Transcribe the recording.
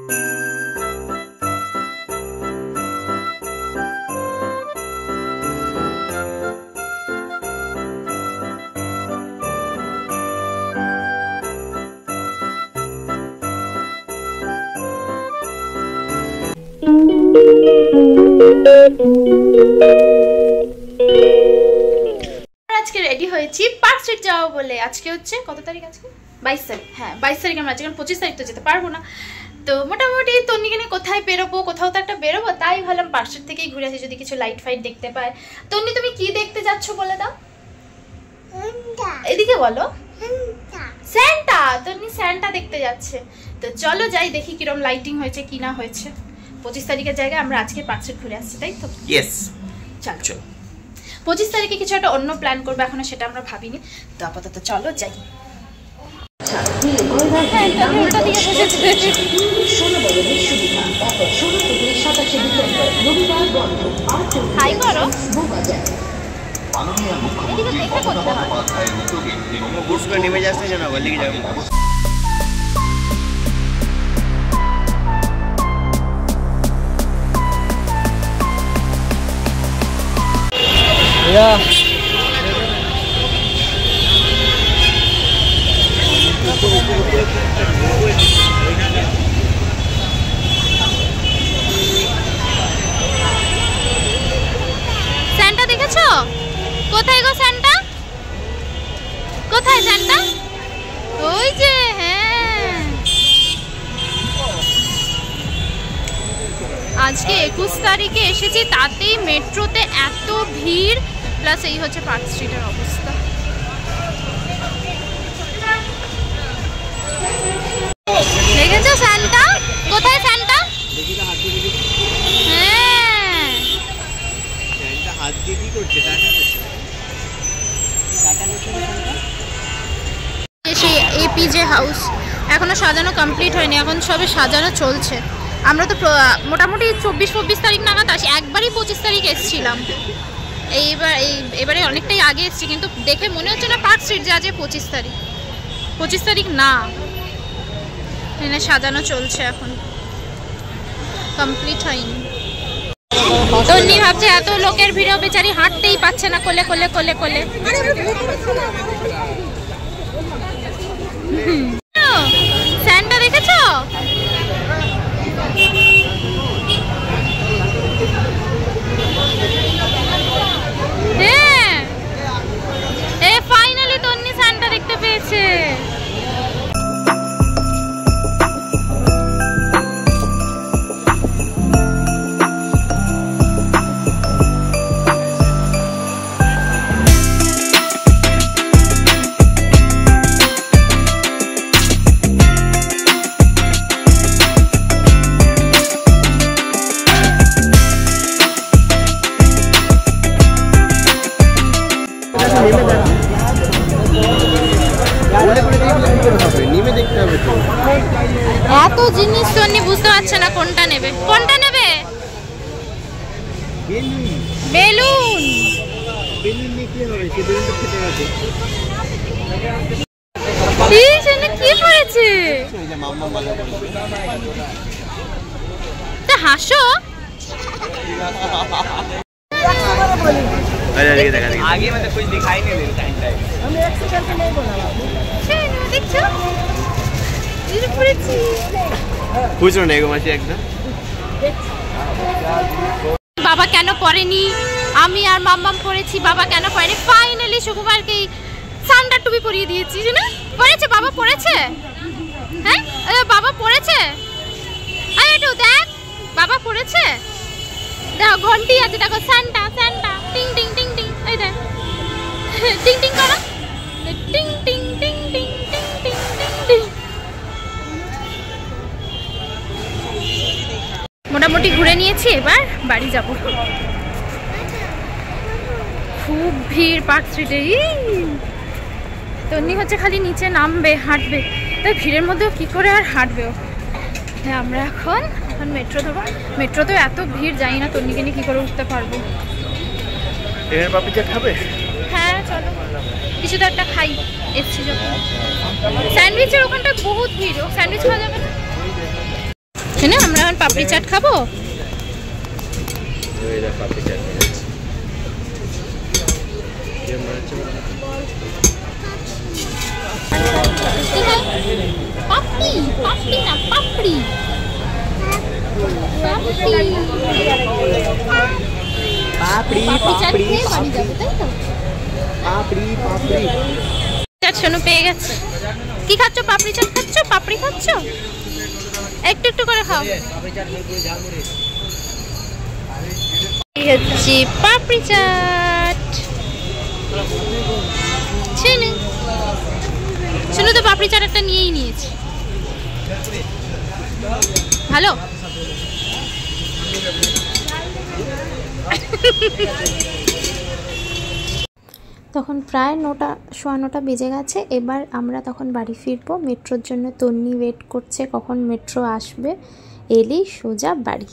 আজকে রেডি হয়েছি park street যাবো বলে। আজকে হচ্ছে কত তারিখ? আজকে 22 তারিখ। হ্যাঁ 22 তারিখ আমরা আজকে, 25 তারিখ তো যেতে পারবো না। তো মোটামুটি তন্নিকে নিয়ে কোথায় বেরোবো, কোথাও তো একটা বেরোবো, তাই ভাবলাম পার্ক স্ট্রিট থেকেই ঘুরে আসি, যদি কিছু লাইট ফাইট দেখতে পাই। তন্নি তুমি কি দেখতে যাচ্ছ বলে দাও, এদিকে বলো। স্যান্টা, তন্নি স্যান্টা দেখতে যাচ্ছে। তো চলো যাই দেখি কিরম লাইটিং হয়েছে কি না হয়েছে। 25 তারিখের জায়গায় আমরা আজকে পার্ক স্ট্রিট ঘুরে আসছি, তাই তো? ইয়েস। চলো 25 তারিখে কিছু একটা অন্য প্ল্যান করবো, এখনো সেটা আমরা ভাবিনি। তো আপাতত চলো যাই। হাই করো। নেমে যাচ্ছে যেন বলি যাবো। স্যান্টা দেখেছো? কোথায় গো স্যান্টা? কোথায় স্যান্টা? ওই যে, হ্যাঁ আজকে 21 তারিখে এসেছি, তাতেই মেট্রোতে এত ভিড়, প্লাস এই হচ্ছে পার্ক স্ট্রিটের অবস্থা। দেখেছো স্যান্টা? কোথায় স্যান্টা? হ্যাঁ হাত দিয়ে কি করছে? সেই এপিজে হাউস এখনো সাজানো কমপ্লিট হয়নি, এখন সবে সাজানো চলছে। আমরা তো মোটামুটি 24-25 তারিখ নাগাদ আসি, একবারই 25 তারিখ এসেছিলাম। এবারে অনেকটাই আগে এসেছি, কিন্তু দেখে মনে হচ্ছে না পার্ক স্ট্রিট যে আজকে 25 তারিখ না। এখানে সাজানো চলছে, এখন কমপ্লিট হয়নি। তন্নি ভাবছে এত লোকের ভিড়েও বেচারি হাঁটতেই পাচ্ছে না, কোলে কোলে কোলে কোলে। স্যান্টা দেখেছো? হ্যাঁ ফাইনালি তন্নি স্যান্টা দেখতে পেয়েছে। এত জিনিস তন্নি বুঝতে পারছে না কোনটা নেবে। কোনটা নেবে? বেলুন। কি পড়েছে? হাসো। आगे मतलब कुछ दिखाई नहीं देता है। हम एक सेकंड से नहीं बोला देखो ये पड़ेছি বুঝো না এগো মাসি একদম। বাবা কেন পড়েনি, আমি আর মাম্মাম পড়েছি, বাবা কেন পড়েনি। ফাইনালি সুকুমারকে সান্ডা টুপি পরিয়ে দিয়েছি, না পড়েছে? বাবা পড়েছে? হ্যাঁ বাবা পড়েছে। আরে একটু দেখ বাবা পড়েছে। দেখো ঘন্টি আছে, দেখো সান্টা সান্টা টিং টিং টিং টিং। এই দেখ টিং টিং করো, টিং টিং টিং টিং টিং টিং টিং টিং। মোটামুটি ঘুরে নিয়েছি, এবার বাড়ি যাব। খুব ভিড় পার্ক স্ট্রিটে। তন্নি হচ্ছে খালি নিচে নামবে, হাঁটবে, তাই ভিড়ের মধ্যেও কি করে আর হাঁটবেও। হ্যাঁ আমরা এখন মেট্রো ধরবো। মেট্রোতেও এত ভিড়, জানি না তন্নিকে নিয়ে কি করে উঠতে পারবো। এর পাপড়ি চাট খাবে? হ্যাঁ চলো কিছু তো একটা খাই, এসছি যখন। স্যান্ডউইচের ওখানটায় বহুত ভিড়, স্যান্ডউইচ খাওয়া যাবে না? শোনো আমরা এখন পাপড়ি চাট খাবো। পাপড়ি চাট পাপড়ি পাপড়ি না পাপড়ি পাপড়ি পাপড়ি চাট খেয়ে বাড়ি যাবো, তাই তো? পাপড়ি পাপড়ি চাট শোনো পেয়ে গেছে। কি খাচ্ছ? পাপড়ি চাট খাচ্ছ? পাপড়ি খাচ্ছ? একটু একটু করে খাও। এই হচ্ছে পাপড়ি চাট। শোনো শোনো তো পাপড়ি চাট একটা নিয়েই নিয়েছি। ভালো। তখন প্রায় 9:15 বেজে গেছে। এবার আমরা তখন বাড়ি ফিরবো। মেট্রোর জন্য তন্নি ওয়েট করছে কখন মেট্রো আসবে, এলেই সোজা বাড়ি।